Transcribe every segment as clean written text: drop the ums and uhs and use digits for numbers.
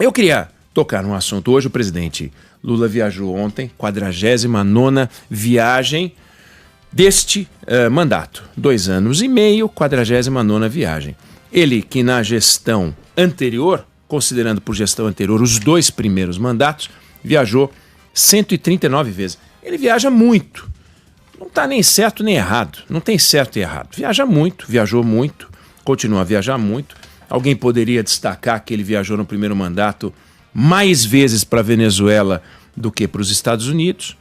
Eu queria tocar num assunto. Hoje o presidente Lula viajou ontem, 49ª viagem deste mandato. 2 anos e meio, 49ª viagem. Ele que na gestão anterior, considerando por gestão anterior os 2 primeiros mandatos, viajou 139 vezes. Ele viaja muito. Não está nem certo nem errado. Não tem certo e errado. Viaja muito, viajou muito, continua a viajar muito. Alguém poderia destacar que ele viajou no primeiro mandato mais vezes para a Venezuela do que para os Estados Unidos.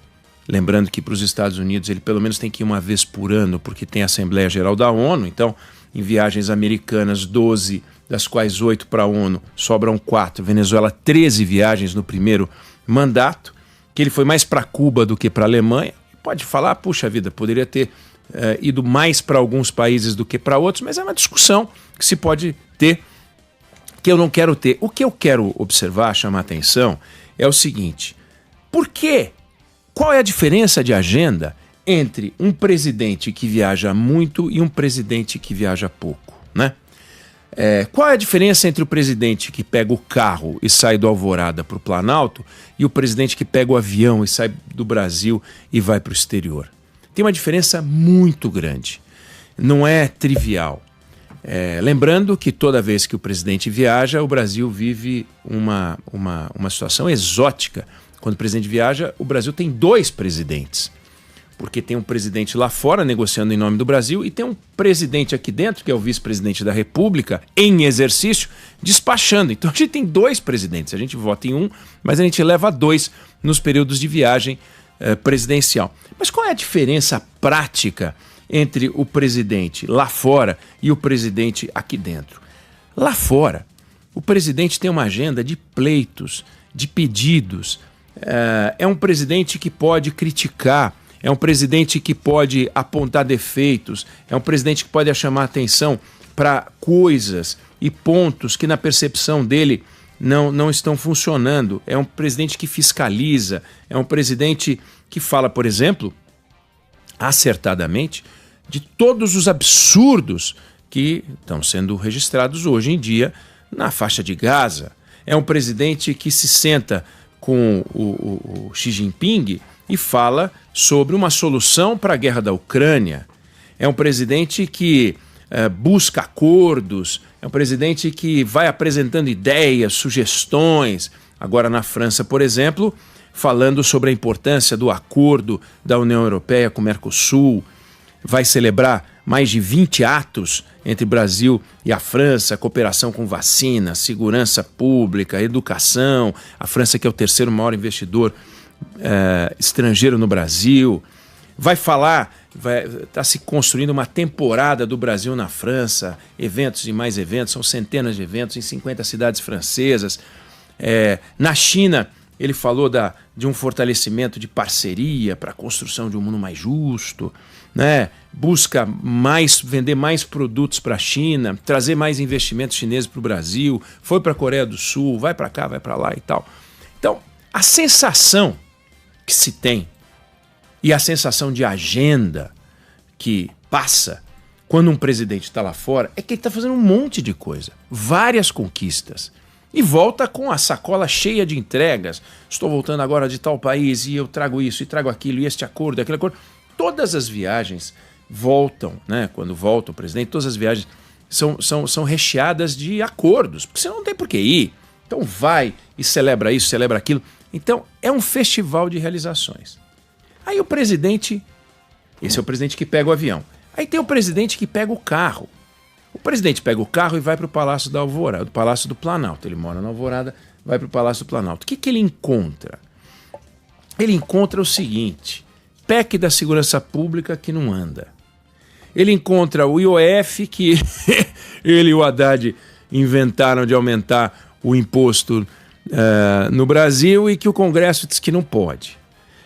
Lembrando que para os Estados Unidos ele pelo menos tem que ir uma vez por ano, porque tem a Assembleia Geral da ONU. Então, em viagens americanas, 12, das quais 8 para a ONU, sobram 4. Venezuela, 13 viagens no primeiro mandato, que ele foi mais para Cuba do que para a Alemanha. Pode falar, puxa vida, poderia ter ido mais para alguns países do que para outros, mas é uma discussão que se pode ter, que eu não quero ter. O que eu quero observar, chamar atenção, é o seguinte: por quê? Qual é a diferença de agenda entre um presidente que viaja muito e um presidente que viaja pouco, né? Qual é a diferença entre o presidente que pega o carro e sai do Alvorada para o Planalto e o presidente que pega o avião e sai do Brasil e vai para o exterior? Tem uma diferença muito grande. Não é trivial. Lembrando que toda vez que o presidente viaja, o Brasil vive uma situação exótica. Quando o presidente viaja, o Brasil tem 2 presidentes. Porque tem um presidente lá fora negociando em nome do Brasil e tem um presidente aqui dentro, que é o vice-presidente da República, em exercício, despachando. Então a gente tem 2 presidentes. A gente vota em um, mas a gente leva 2 nos períodos de viagem presidencial. Mas qual é a diferença prática entre o presidente lá fora e o presidente aqui dentro? Lá fora, o presidente tem uma agenda de pleitos, de pedidos. É um presidente que pode criticar, é um presidente que pode apontar defeitos, é um presidente que pode chamar atenção para coisas e pontos que na percepção dele não estão funcionando. É um presidente que fiscaliza, é um presidente que fala, por exemplo, acertadamente, de todos os absurdos que estão sendo registrados hoje em dia na faixa de Gaza. É um presidente que se senta com o Xi Jinping e fala sobre uma solução para a guerra da Ucrânia. É um presidente que busca acordos, é um presidente que vai apresentando ideias, sugestões. Agora na França, por exemplo, falando sobre a importância do acordo da União Europeia com o Mercosul, vai celebrar mais de 20 atos entre Brasil e a França, cooperação com vacina, segurança pública, educação. A França, que é o 3º maior investidor estrangeiro no Brasil. Vai falar, está se construindo uma temporada do Brasil na França, eventos e mais eventos, são centenas de eventos em 50 cidades francesas. Na China, ele falou de um fortalecimento de parceria para a construção de um mundo mais justo, né? Busca vender mais produtos para a China, trazer mais investimentos chineses para o Brasil, foi para a Coreia do Sul, vai para cá, vai para lá e tal. Então, a sensação que se tem e a sensação de agenda que passa quando um presidente está lá fora é que ele está fazendo um monte de coisa, várias conquistas. E volta com a sacola cheia de entregas. Estou voltando agora de tal país e eu trago isso e trago aquilo, e este acordo, aquele acordo. Todas as viagens voltam, né? Quando volta o presidente, todas as viagens são recheadas de acordos, porque você não tem por que ir. Então vai e celebra isso, celebra aquilo. Então é um festival de realizações. Aí o presidente, esse é o presidente que pega o avião. Aí tem o presidente que pega o carro. O presidente pega o carro e vai para o Palácio da Alvorada, do Palácio do Planalto. Ele mora na Alvorada, vai para o Palácio do Planalto. O que ele encontra? Ele encontra o seguinte: PEC da segurança pública que não anda. Ele encontra o IOF, que ele e o Haddad inventaram de aumentar o imposto no Brasil e que o Congresso diz que não pode.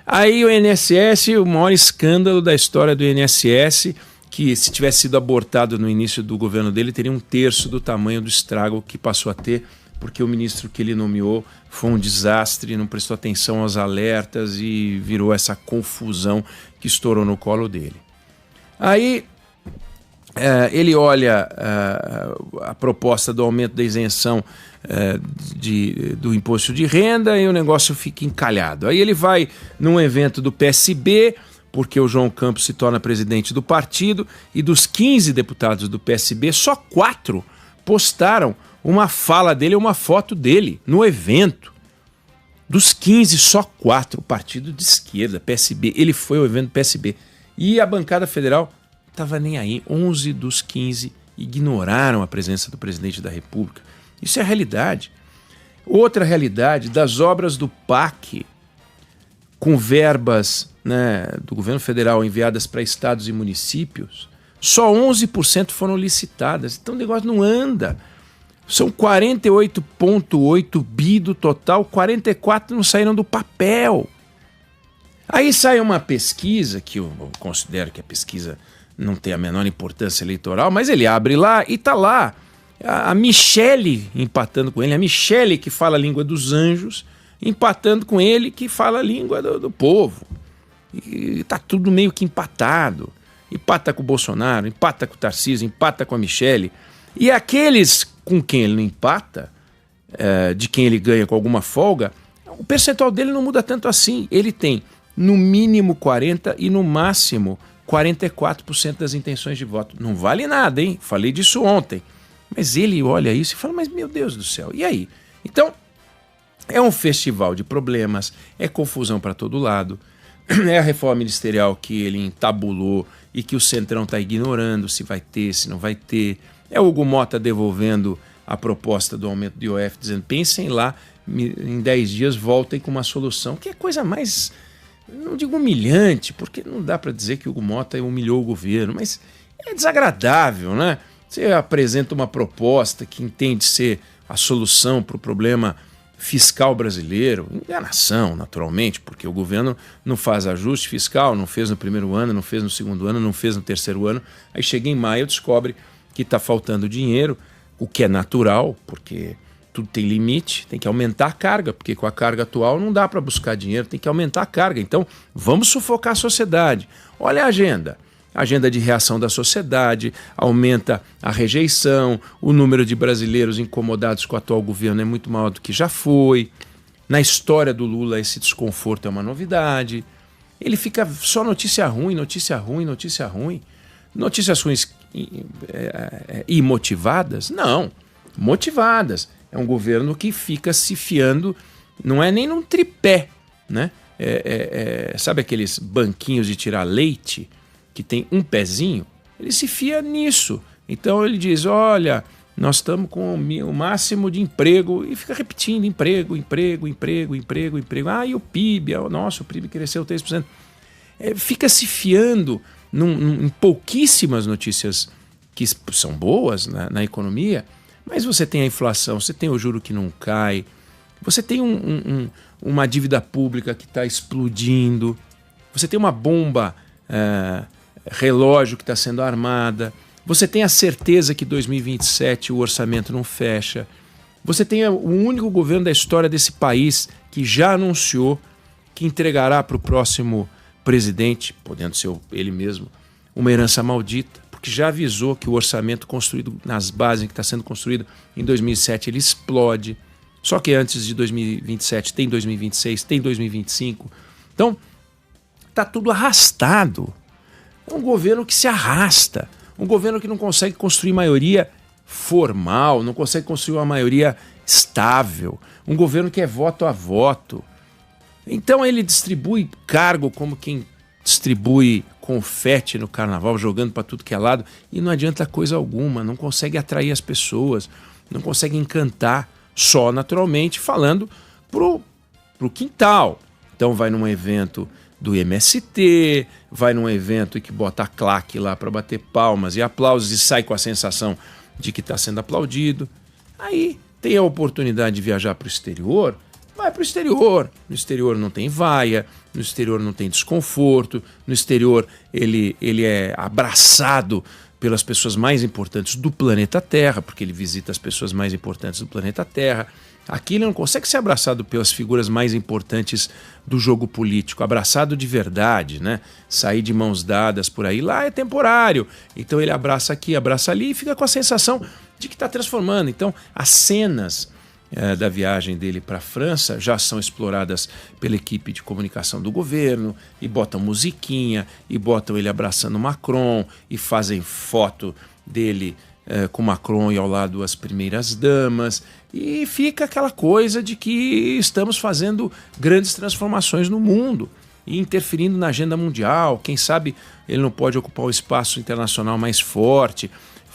Aí o INSS, o maior escândalo da história do INSS, que se tivesse sido abortado no início do governo dele, teria 1/3 do tamanho do estrago que passou a ter, porque o ministro que ele nomeou foi um desastre, não prestou atenção aos alertas e virou essa confusão que estourou no colo dele. Aí ele olha a proposta do aumento da isenção do imposto de renda e o negócio fica encalhado. Aí ele vai num evento do PSB, porque o João Campos se torna presidente do partido, e dos 15 deputados do PSB, só 4 postaram uma fala dele, uma foto dele no evento. Dos 15, só 4, partido de esquerda, PSB. Ele foi ao evento do PSB. E a bancada federal estava nem aí. 11 dos 15 ignoraram a presença do presidente da República. Isso é a realidade. Outra realidade, das obras do PAC, com verbas, né, do governo federal enviadas para estados e municípios, só 11% foram licitadas. Então o negócio não anda. São 48,8 bi do total, 44 não saíram do papel. Aí sai uma pesquisa, que eu considero que a pesquisa não tem a menor importância eleitoral, mas ele abre lá e está lá a Michele empatando com ele, a Michele que fala a língua dos anjos, empatando com ele que fala a língua do povo. E está tudo meio que empatado. Empata com o Bolsonaro, empata com o Tarcísio, empata com a Michele. E aqueles com quem ele não empata, de quem ele ganha com alguma folga, o percentual dele não muda tanto assim. Ele tem no mínimo 40% e no máximo 44% das intenções de voto. Não vale nada, hein? Falei disso ontem. Mas ele olha isso e fala, mas meu Deus do céu, e aí? Então, é um festival de problemas, é confusão para todo lado, é a reforma ministerial que ele entabulou e que o Centrão está ignorando se vai ter, se não vai ter. É o Hugo Mota devolvendo a proposta do aumento do IOF, dizendo, pensem lá, em 10 dias voltem com uma solução, que é coisa mais, não digo humilhante, porque não dá para dizer que o Hugo Mota humilhou o governo, mas é desagradável, né? Você apresenta uma proposta que entende ser a solução para o problema fiscal brasileiro, enganação, naturalmente, porque o governo não faz ajuste fiscal, não fez no primeiro ano, não fez no segundo ano, não fez no terceiro ano, aí chega em maio e descobre que está faltando dinheiro, o que é natural, porque tudo tem limite, tem que aumentar a carga, porque com a carga atual não dá para buscar dinheiro, tem que aumentar a carga. Então, vamos sufocar a sociedade. Olha a agenda de reação da sociedade, aumenta a rejeição, o número de brasileiros incomodados com o atual governo é muito maior do que já foi. Na história do Lula, esse desconforto é uma novidade. Ele fica só notícia ruim, notícia ruim, notícia ruim. Notícias ruins imotivadas? Não, motivadas. É um governo que fica se fiando, não é nem num tripé, né? Sabe aqueles banquinhos de tirar leite, que tem um pezinho? Ele se fia nisso. Então ele diz, olha, nós estamos com o máximo de emprego, e fica repetindo emprego, emprego, emprego, emprego, emprego. Ah, e o PIB? Nossa, o PIB cresceu 3%. Fica se fiando em pouquíssimas notícias que são boas na economia, mas você tem a inflação, você tem o juro que não cai, você tem uma dívida pública que está explodindo, você tem uma bomba relógio que está sendo armada, você tem a certeza que 2027 o orçamento não fecha, você tem o único governo da história desse país que já anunciou que entregará para o próximo presidente, podendo ser ele mesmo, uma herança maldita, porque já avisou que o orçamento construído nas bases que está sendo construído em 2007, ele explode. Só que antes de 2027 tem 2026, tem 2025. Então, está tudo arrastado. É um governo que se arrasta, um governo que não consegue construir maioria formal, não consegue construir uma maioria estável, um governo que é voto a voto. Então ele distribui cargo como quem distribui confete no carnaval, jogando para tudo que é lado, e não adianta coisa alguma, não consegue atrair as pessoas, não consegue encantar, só naturalmente falando pro quintal. Então vai num evento do MST, vai num evento que bota a claque lá para bater palmas e aplausos e sai com a sensação de que está sendo aplaudido. Aí tem a oportunidade de viajar para o exterior, vai para o exterior. No exterior não tem vaia, no exterior não tem desconforto, no exterior ele é abraçado pelas pessoas mais importantes do planeta Terra, porque ele visita as pessoas mais importantes do planeta Terra. Aqui ele não consegue ser abraçado pelas figuras mais importantes do jogo político, abraçado de verdade, né? Sair de mãos dadas por aí, lá é temporário. Então ele abraça aqui, abraça ali e fica com a sensação de que está transformando. Então as cenas da viagem dele para a França já são exploradas pela equipe de comunicação do governo, e botam musiquinha, e botam ele abraçando Macron, e fazem foto dele com Macron e ao lado as primeiras damas, e fica aquela coisa de que estamos fazendo grandes transformações no mundo e interferindo na agenda mundial. Quem sabe ele não pode ocupar o espaço internacional mais forte,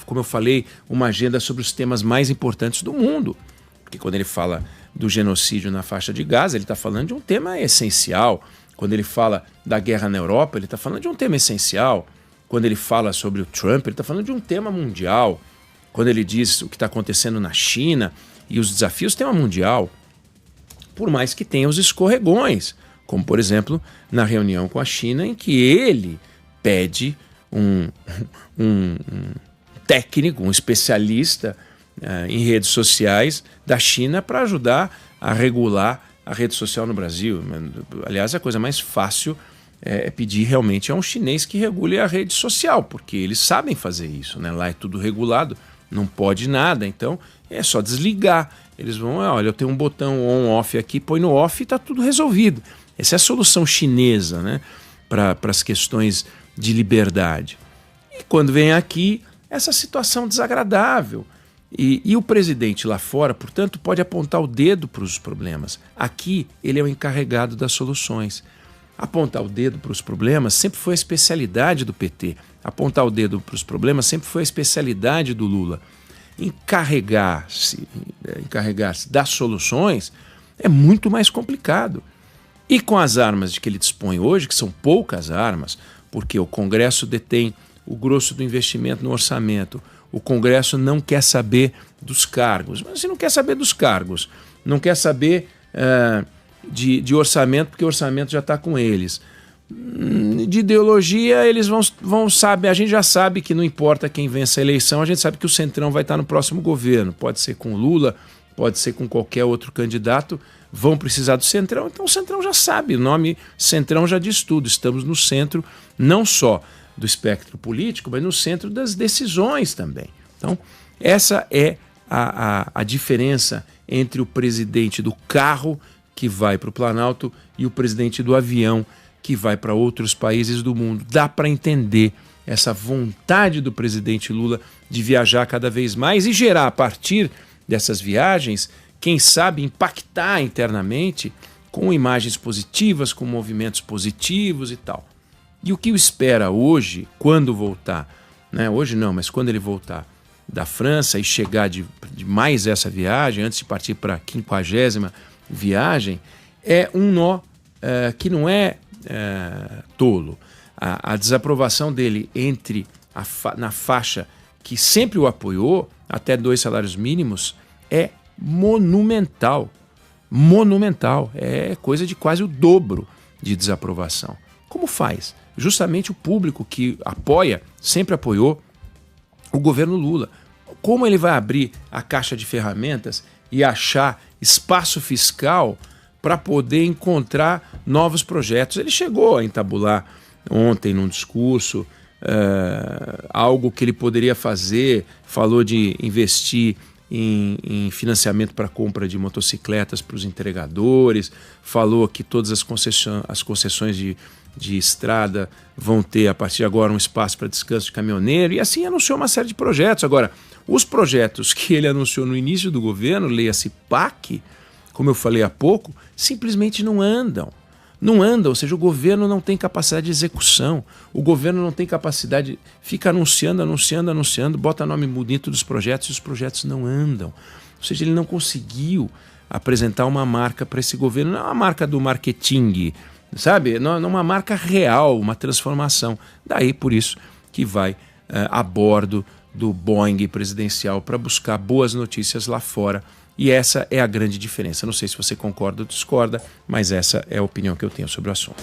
como eu falei, uma agenda sobre os temas mais importantes do mundo. Porque quando ele fala do genocídio na faixa de Gaza, ele está falando de um tema essencial. Quando ele fala da guerra na Europa, ele está falando de um tema essencial. Quando ele fala sobre o Trump, ele está falando de um tema mundial. Quando ele diz o que está acontecendo na China e os desafios, tema mundial. Por mais que tenha os escorregões, como por exemplo na reunião com a China, em que ele pede um técnico, um especialista em redes sociais da China para ajudar a regular a rede social no Brasil. Aliás, a coisa mais fácil é pedir realmente a um chinês que regule a rede social, porque eles sabem fazer isso, né? Lá é tudo regulado, não pode nada, então é só desligar. Eles vão, olha, eu tenho um botão on-off aqui, põe no off e está tudo resolvido. Essa é a solução chinesa, né, para as questões de liberdade. E quando vem aqui, essa situação desagradável. E o presidente lá fora, portanto, pode apontar o dedo para os problemas. Aqui, ele é o encarregado das soluções. Apontar o dedo para os problemas sempre foi a especialidade do PT. Apontar o dedo para os problemas sempre foi a especialidade do Lula. Encarregar-se das soluções é muito mais complicado. E com as armas de que ele dispõe hoje, que são poucas armas, porque o Congresso detém o grosso do investimento no orçamento, o Congresso não quer saber dos cargos. Mas se não quer saber dos cargos, não quer saber de orçamento, porque o orçamento já está com eles. De ideologia, eles vão saber, a gente já sabe que não importa quem vença a eleição, a gente sabe que o Centrão vai estar no próximo governo. Pode ser com Lula, pode ser com qualquer outro candidato, vão precisar do Centrão. Então o Centrão já sabe, o nome Centrão já diz tudo. Estamos no centro, não só do espectro político, mas no centro das decisões também. Então, essa é a diferença entre o presidente do carro, que vai para o Planalto, e o presidente do avião, que vai para outros países do mundo. Dá para entender essa vontade do presidente Lula de viajar cada vez mais e gerar, a partir dessas viagens, quem sabe impactar internamente com imagens positivas, com movimentos positivos e tal. E o que o espera hoje, quando voltar, né? Hoje não, mas quando ele voltar da França e chegar de mais essa viagem, antes de partir para a 50ª viagem, é um nó que não é tolo. A desaprovação dele na faixa que sempre o apoiou, até 2 salários mínimos, é monumental. Monumental. É coisa de quase o dobro de desaprovação. Como faz? Justamente o público que apoia, sempre apoiou o governo Lula. Como ele vai abrir a caixa de ferramentas e achar espaço fiscal para poder encontrar novos projetos? Ele chegou a entabular ontem num discurso algo que ele poderia fazer, falou de investir em financiamento para compra de motocicletas para os entregadores, falou que todas as concessões de estrada vão ter, a partir de agora, um espaço para descanso de caminhoneiro, e assim anunciou uma série de projetos. Agora, os projetos que ele anunciou no início do governo, leia-se PAC, como eu falei há pouco, simplesmente não andam. Não andam, ou seja, o governo não tem capacidade de execução, o governo não tem capacidade, fica anunciando, bota nome bonito dos projetos e os projetos não andam. Ou seja, ele não conseguiu apresentar uma marca para esse governo, não é uma marca do marketing, sabe? Não é uma marca real, uma transformação. Daí, por isso, que vai a bordo do Boeing presidencial para buscar boas notícias lá fora. E essa é a grande diferença. Não sei se você concorda ou discorda, mas essa é a opinião que eu tenho sobre o assunto.